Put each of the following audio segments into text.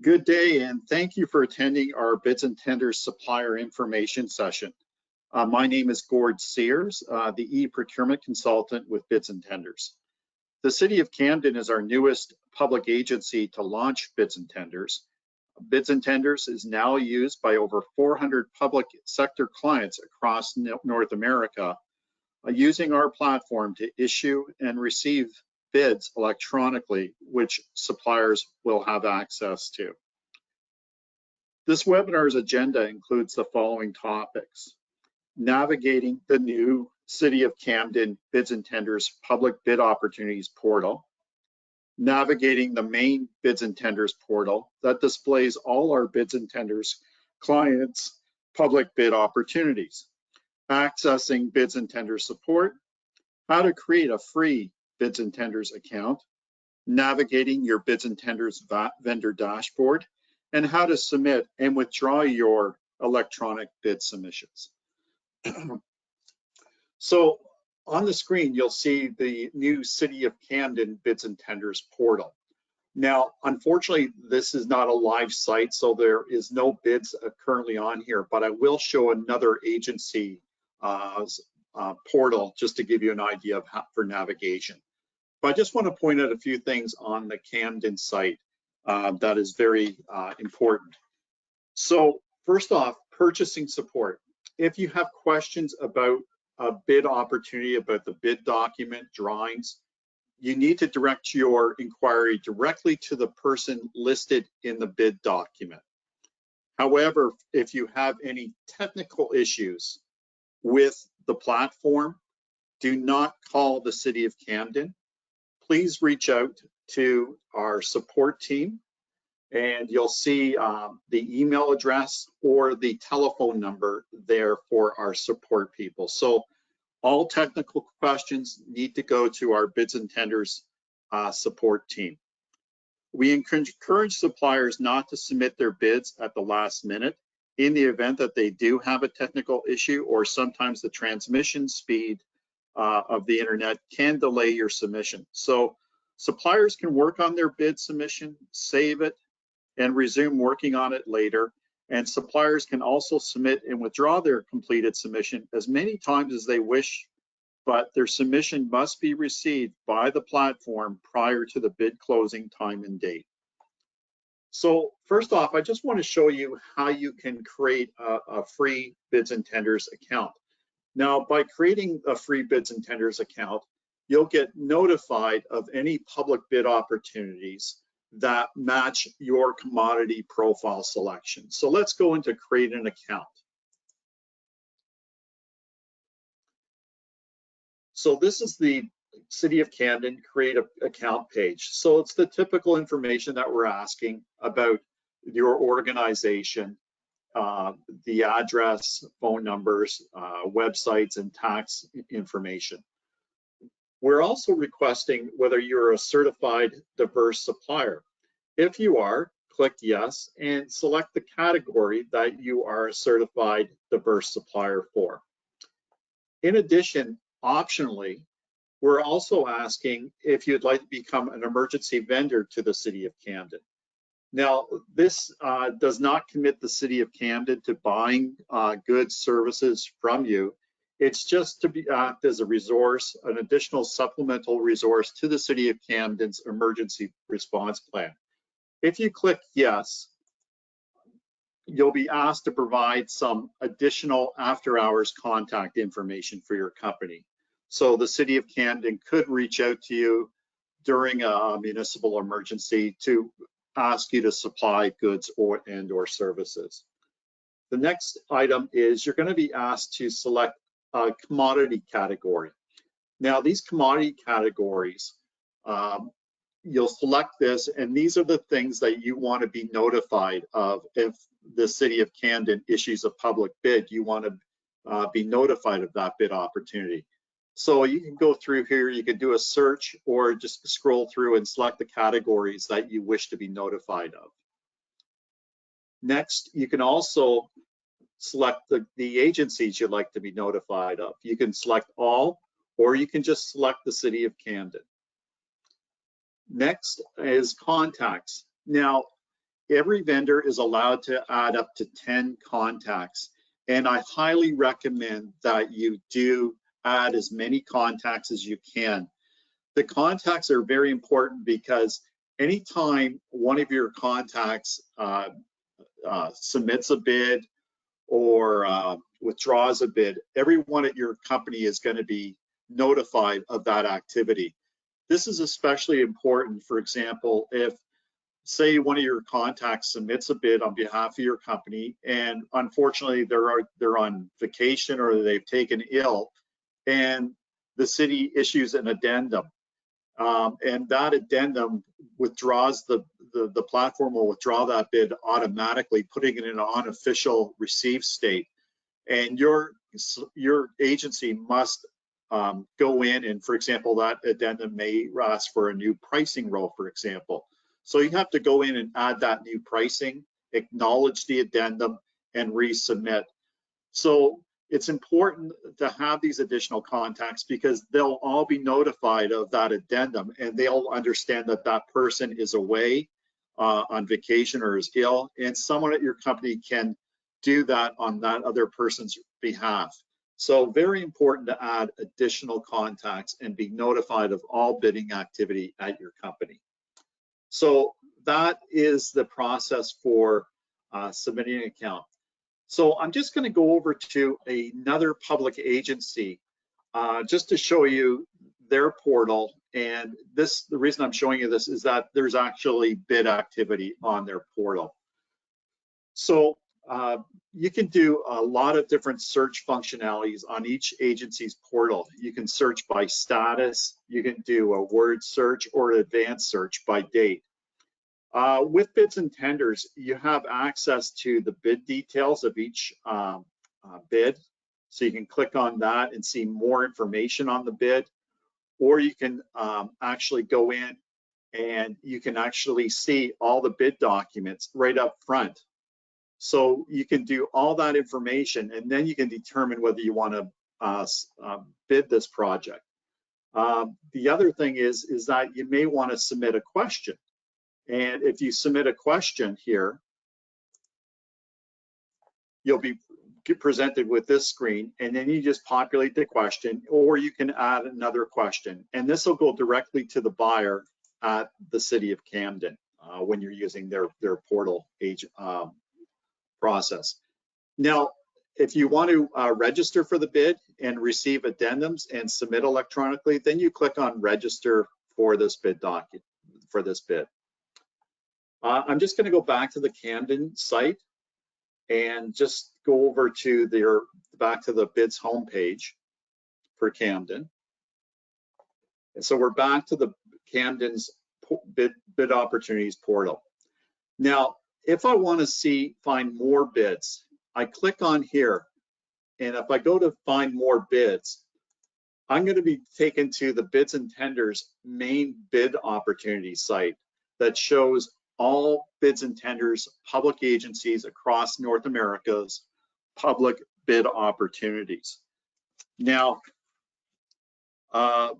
Good day, and thank you for attending our Bids and Tenders Supplier Information Session. My name is Gord Sears, the e-procurement consultant with Bids and Tenders. The City of Camden is our newest public agency to launch Bids and Tenders. Bids and Tenders is now used by over 400 public sector clients across North America, using our platform to issue and receive bids electronically, which suppliers will have access to. This webinar's agenda includes the following topics: navigating the new City of Camden Bids and Tenders Public Bid Opportunities portal, navigating the main Bids and Tenders portal that displays all our Bids and Tenders clients' public bid opportunities, accessing Bids and Tenders support, how to create a free Bids and Tenders account, navigating your Bids and Tenders vendor dashboard, and how to submit and withdraw your electronic bid submissions. So on the screen, you'll see the new City of Camden Bids and Tenders portal. Now, unfortunately, this is not a live site, so there is no bids currently on here, but I will show another agency portal just to give you an idea of how for navigation. But I just want to point out a few things on the Camden site that is very important. So first off, purchasing support. If you have questions about a bid opportunity, about the bid document, drawings, you need to direct your inquiry directly to the person listed in the bid document. However, if you have any technical issues with the platform, do not call the City of Camden. Please reach out to our support team, and you'll see the email address or the telephone number there for our support people. So all technical questions need to go to our Bids and Tenders support team. We encourage suppliers not to submit their bids at the last minute in the event that they do have a technical issue, or sometimes the transmission speed of the internet can delay your submission. So suppliers can work on their bid submission, save it, and resume working on it later. And suppliers can also submit and withdraw their completed submission as many times as they wish, but their submission must be received by the platform prior to the bid closing time and date. So first off, I just want to show you how you can create a free Bids and Tenders account. Now, by creating a free Bids and Tenders account, you'll get notified of any public bid opportunities that match your commodity profile selection. So let's go into create an account. So this is the City of Camden create an account page. So it's the typical information that we're asking about your organization, the address, phone numbers, websites, and tax information. We're also requesting whether you're a certified diverse supplier. If you are, click yes and select the category that you are a certified diverse supplier for. In addition, optionally, we're also asking if you'd like to become an emergency vendor to the City of Camden. Now, this does not commit the City of Camden to buying goods, services from you. It's just to act as a resource, an additional supplemental resource to the City of Camden's emergency response plan. If you click yes, you'll be asked to provide some additional after-hours contact information for your company. So the City of Camden could reach out to you during a municipal emergency to ask you to supply goods or services. The next item is you're going to be asked to select a commodity category. Now, these commodity categories, you'll select this, and these are the things that you want to be notified of. If the City of Camden issues a public bid, you want to be notified of that bid opportunity. So you can go through here, you can do a search, or just scroll through and select the categories that you wish to be notified of. Next, you can also select the agencies you'd like to be notified of. You can select all, or you can just select the City of Camden. Next is contacts. Now, every vendor is allowed to add up to 10 contacts. And I highly recommend that you do add as many contacts as you can. The contacts are very important because anytime one of your contacts submits a bid or withdraws a bid, everyone at your company is going to be notified of that activity. This is especially important, for example, if say one of your contacts submits a bid on behalf of your company and unfortunately they're on vacation or they've taken ill and the city issues an addendum. And that addendum withdraws the platform will withdraw that bid automatically, putting it in an unofficial receive state. And your agency must go in and, for example, that addendum may ask for a new pricing row, for example. So you have to go in and add that new pricing, acknowledge the addendum, and resubmit. So it's important to have these additional contacts because they'll all be notified of that addendum and they'll understand that that person is away on vacation or is ill, and someone at your company can do that on that other person's behalf. So very important to add additional contacts and be notified of all bidding activity at your company. So that is the process for submitting an account. So I'm just going to go over to another public agency just to show you their portal. And the reason I'm showing you this is that there's actually bid activity on their portal. So you can do a lot of different search functionalities on each agency's portal. You can search by status, you can do a word search or an advanced search by date. With bids and tenders, you have access to the bid details of each bid. So you can click on that and see more information on the bid, or you can actually go in and you can actually see all the bid documents right up front. So you can do all that information and then you can determine whether you want to bid this project. The other thing is that you may want to submit a question. And if you submit a question here, you'll be presented with this screen, and then you just populate the question, or you can add another question. And this will go directly to the buyer at the City of Camden when you're using their portal process. Now, if you want to register for the bid and receive addendums and submit electronically, then you click on register for this bid document, for this bid. I'm just going to go back to the Camden site and just go over to back to the bids homepage for Camden. And so we're back to the Camden's bid opportunities portal. Now, if I want to find more bids, I click on here, and if I go to find more bids, I'm going to be taken to the bids and tenders main bid opportunity site that shows all bids and tenders, public agencies across North America's public bid opportunities. Now, all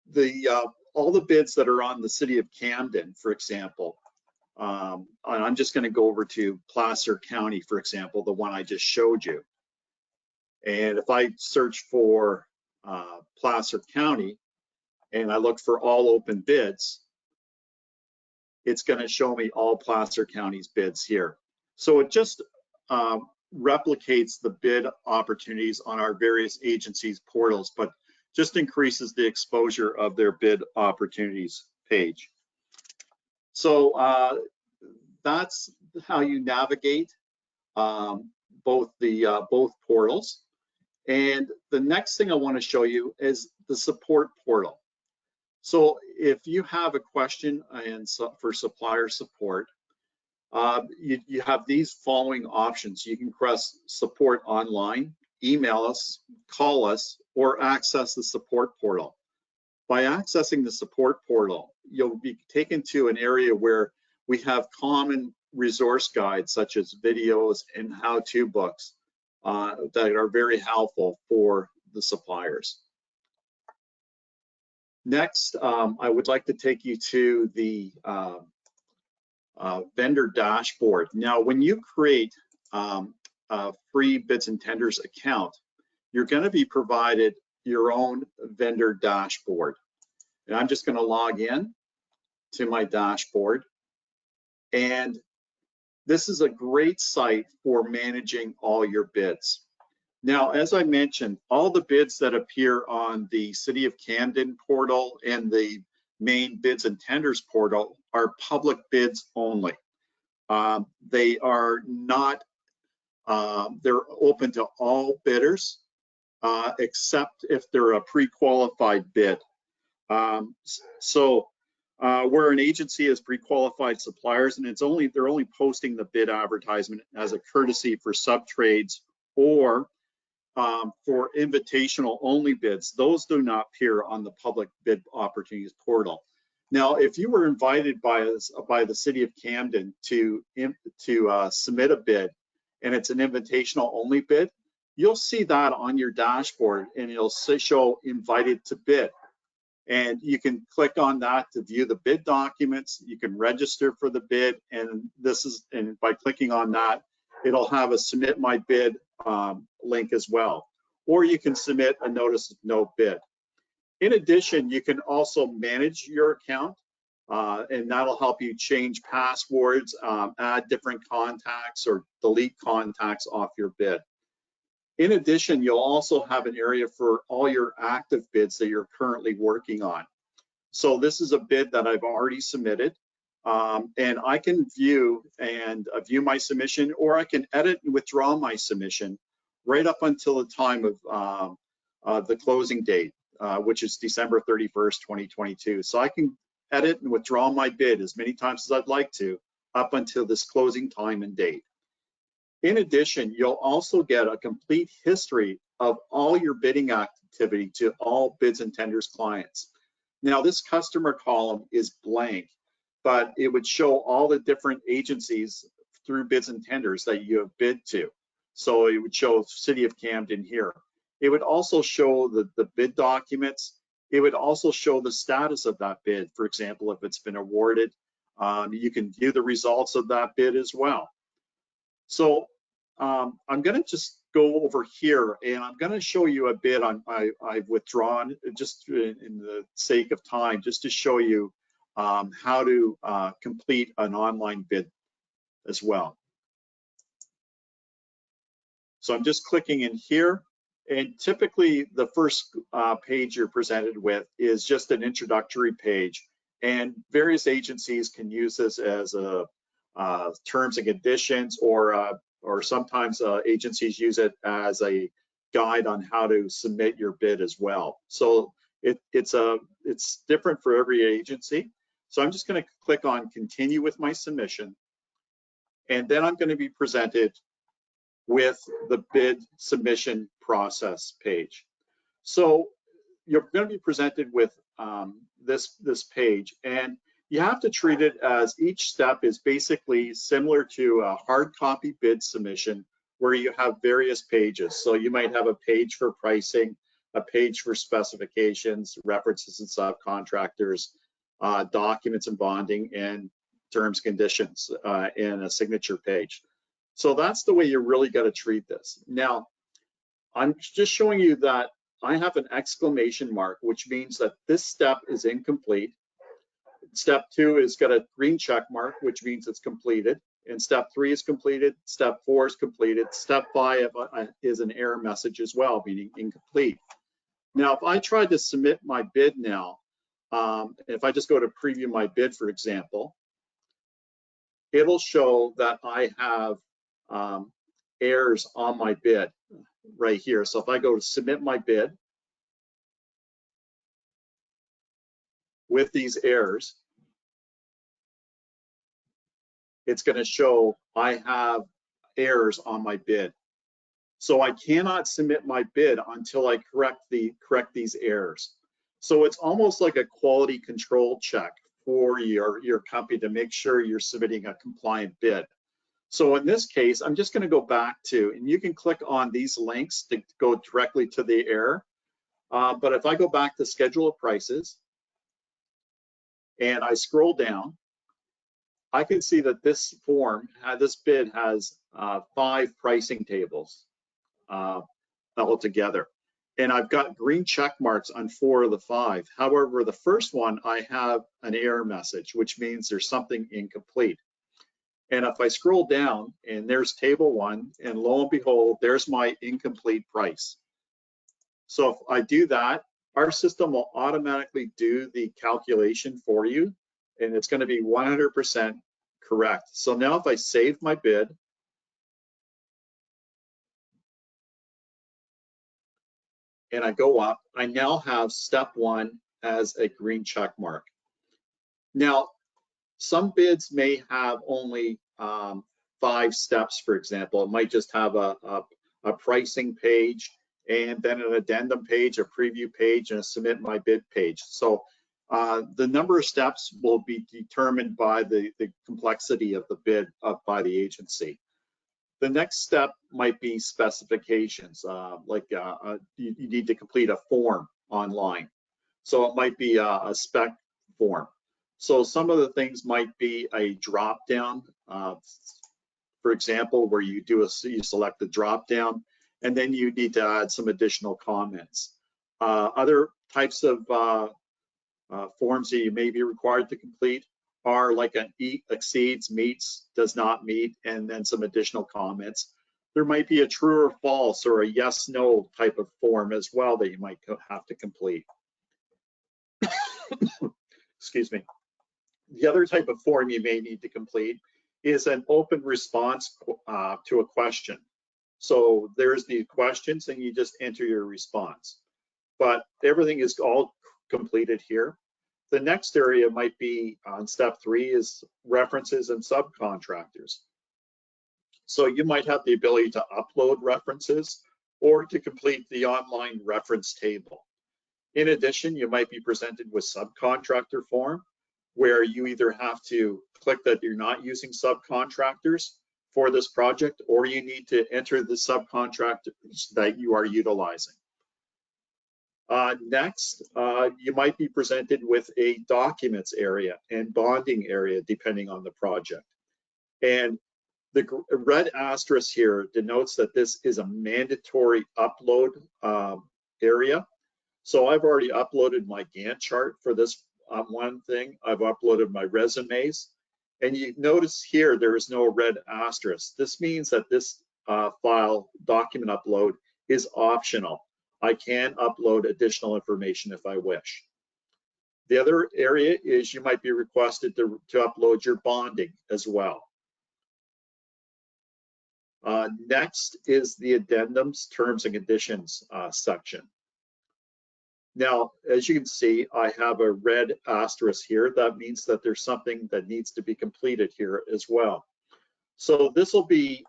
the bids that are on the City of Camden, for example, I'm just going to go over to Placer County, for example, the one I just showed you. And if I search for Placer County and I look for all open bids, it's going to show me all Placer County's bids here. So it just replicates the bid opportunities on our various agencies' portals, but just increases the exposure of their bid opportunities page. So that's how you navigate both portals. And the next thing I want to show you is the support portal. So if you have a question for supplier support, you have these following options. You can press support online, email us, call us, or access the support portal. By accessing the support portal, you'll be taken to an area where we have common resource guides such as videos and how-to books that are very helpful for the suppliers. Next, I would like to take you to the vendor dashboard. Now, when you create a free bids and tenders account, you're going to be provided your own vendor dashboard. And I'm just going to log in to my dashboard. And this is a great site for managing all your bids. Now, as I mentioned, all the bids that appear on the City of Camden portal and the main bids and tenders portal are public bids only. They are not, they're open to all bidders, except if they're a pre-qualified bid. Where an agency is pre-qualified suppliers, and they're only posting the bid advertisement as a courtesy for sub-trades or for invitational only bids. Those do not appear on the public bid opportunities portal. Now, if you were invited by the City of Camden to submit a bid, and it's an invitational only bid, you'll see that on your dashboard, and it'll show invited to bid. And you can click on that to view the bid documents. You can register for the bid, and by clicking on that, it'll have a submit my bid link as well. Or you can submit a notice of no bid. In addition, you can also manage your account, and that'll help you change passwords, add different contacts, or delete contacts off your bid. In addition, you'll also have an area for all your active bids that you're currently working on. So this is a bid that I've already submitted, and I can view my submission, or I can edit and withdraw my submission right up until the time of the closing date, which is December 31st, 2022. So I can edit and withdraw my bid as many times as I'd like to up until this closing time and date. In addition, you'll also get a complete history of all your bidding activity to all bids and tenders clients. Now, this customer column is blank, but it would show all the different agencies through bids and tenders that you have bid to. So it would show City of Camden here. It would also show the bid documents. It would also show the status of that bid. For example, if it's been awarded, you can view the results of that bid as well. So I'm going to just go over here, and I'm going to show you a bid I've withdrawn, just in the sake of time, just to show you how to complete an online bid as well. So I'm just clicking in here, and typically the first page you're presented with is just an introductory page, and various agencies can use this as a terms and conditions, or sometimes agencies use it as a guide on how to submit your bid as well. So it's different for every agency. So I'm just going to click on continue with my submission, and then I'm going to be presented with the bid submission process page. So you're going to be presented with this page, and you have to treat it as each step is basically similar to a hard copy bid submission where you have various pages. So you might have a page for pricing, a page for specifications, references and subcontractors, documents and bonding, and terms, conditions, and a signature page. So that's the way you're really going to treat this. Now, I'm just showing you that I have an exclamation mark, which means that this step is incomplete. Step 2 is got a green check mark, which means it's completed. And step 3 is completed. Step 4 is completed. Step 5 is an error message as well, meaning incomplete. Now, if I tried to submit my bid now, if I just go to preview my bid, for example, it'll show that I have errors on my bid right here. So if I go to submit my bid with these errors, it's going to show I have errors on my bid. So I cannot submit my bid until I correct these errors. So it's almost like a quality control check for your company to make sure you're submitting a compliant bid. So in this case, I'm just going to go back to, and you can click on these links to go directly to the error. But if I go back to schedule of prices and I scroll down, I can see that this form, this bid has 5 pricing tables altogether. And I've got green check marks on 4 of the 5. However, the first one, I have an error message, which means there's something incomplete. And if I scroll down, and there's table 1, and lo and behold, there's my incomplete price. So if I do that, our system will automatically do the calculation for you, and it's going to be 100% correct. So now if I save my bid, and I go up, I now have step 1 as a green check mark. Now, some bids may have only 5 steps, for example. It might just have a pricing page, and then an addendum page, a preview page, and a submit my bid page. So the number of steps will be determined by the complexity of the bid by the agency. The next step might be specifications, you need to complete a form online. So it might be a spec form. So some of the things might be a drop down, for example, where you select the drop down, and then you need to add some additional comments. Other types of forms that you may be required to complete are like an exceeds, meets, does not meet, and then some additional comments. There might be a true or false or a yes, no type of form as well that you might have to complete. Excuse me. The other type of form you may need to complete is an open response to a question. So there's the questions, and you just enter your response. But everything is all completed here. The next area might be on step 3 is references and subcontractors. So you might have the ability to upload references or to complete the online reference table. In addition, you might be presented with subcontractor form, where you either have to click that you're not using subcontractors for this project, or you need to enter the subcontractors that you are utilizing. Next, you might be presented with a documents area and bonding area, depending on the project. And the red asterisk here denotes that this is a mandatory upload area. So I've already uploaded my Gantt chart for this one thing. I've uploaded my resumes. And you notice here there is no red asterisk. This means that this file document upload is optional. I can upload additional information if I wish. The other area is you might be requested to upload your bonding as well. Next is the addendums, terms and conditions section. Now, as you can see, I have a red asterisk here. That means that there's something that needs to be completed here as well. So this will be,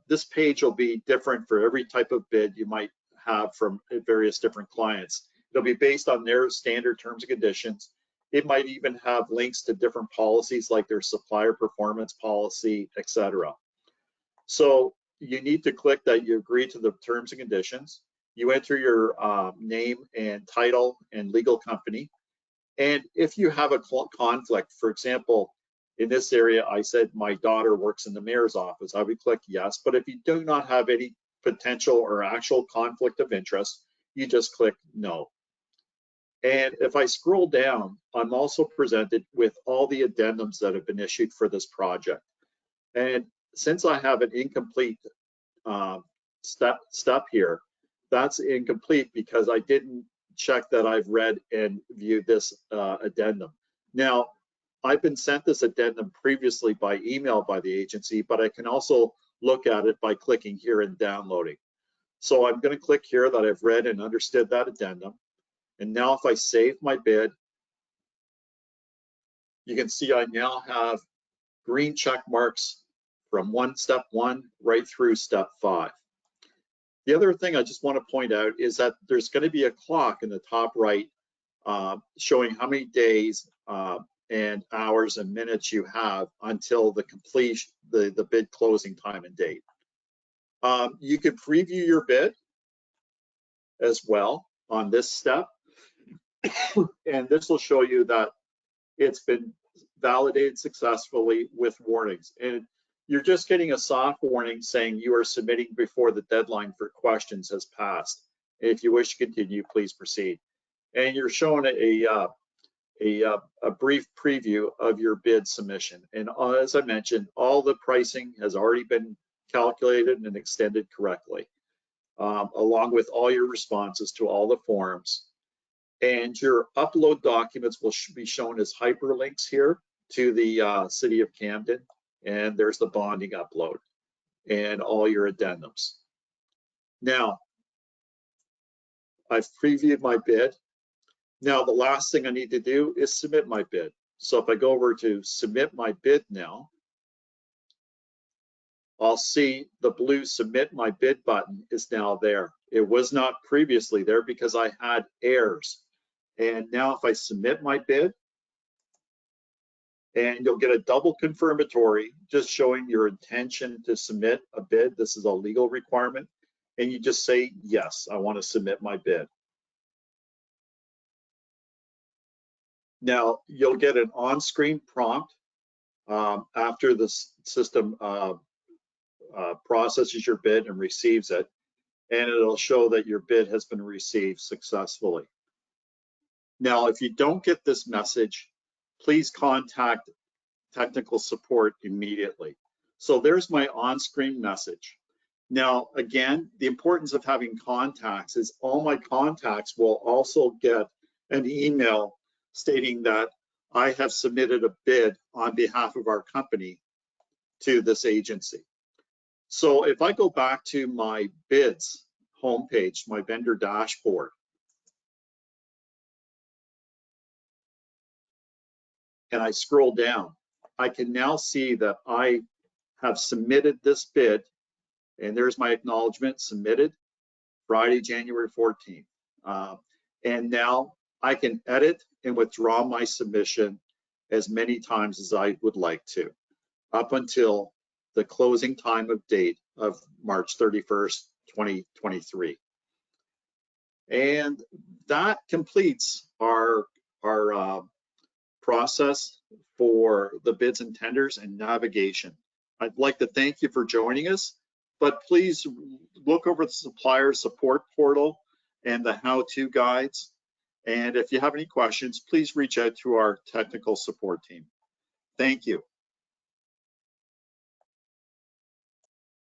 this page will be different for every type of bid you might have from various different clients. It'll be based on their standard terms and conditions. It might even have links to different policies like their supplier performance policy, etc. So you need to click that you agree to the terms and conditions. You enter your name and title and legal company. And if you have a conflict, for example, in this area, I said my daughter works in the mayor's office, I would click yes. But if you do not have any potential or actual conflict of interest, you just click no. And if I scroll down, I'm also presented with all the addendums that have been issued for this project. And since I have an incomplete step here, that's incomplete because I didn't check that I've read and viewed this addendum. Now, I've been sent this addendum previously by email by the agency, but I can also look at it by clicking here and downloading. So I'm going to click here that I've read and understood that addendum. And now if I save my bid, you can see I now have green check marks from step 1 right through step 5. The other thing I just want to point out is that there's going to be a clock in the top right showing how many days and hours and minutes you have until the completion, the bid closing time and date. You can preview your bid as well on this step, and this will show you that it's been validated successfully with warnings. And you're just getting a soft warning saying you are submitting before the deadline for questions has passed. And if you wish to continue, please proceed. And you're shown a brief preview of your bid submission. And as I mentioned, all the pricing has already been calculated and extended correctly, along with all your responses to all the forms. And your upload documents will be shown as hyperlinks here to the City of Camden. And there's the bonding upload and all your addendums. Now, I've previewed my bid. Now, the last thing I need to do is submit my bid. So if I go over to submit my bid now, I'll see the blue submit my bid button is now there. It was not previously there because I had errors. And now if I submit my bid, and you'll get a double confirmatory just showing your intention to submit a bid. This is a legal requirement. And you just say, yes, I want to submit my bid. Now, you'll get an on-screen prompt after the system processes your bid and receives it, and it'll show that your bid has been received successfully. Now, if you don't get this message, please contact technical support immediately. So there's my on-screen message. Now, again, the importance of having contacts is all my contacts will also get an email stating that I have submitted a bid on behalf of our company to this agency. So if I go back to my bids homepage, my vendor dashboard, and I scroll down, I can now see that I have submitted this bid, and there's my acknowledgement submitted Friday, January 14th. And now I can edit and withdraw my submission as many times as I would like to, up until the closing time of date of March 31st, 2023. And that completes our process for the bids and tenders and navigation. I'd like to thank you for joining us, but please look over the supplier support portal and the how-to guides. And if you have any questions, please reach out to our technical support team. Thank you.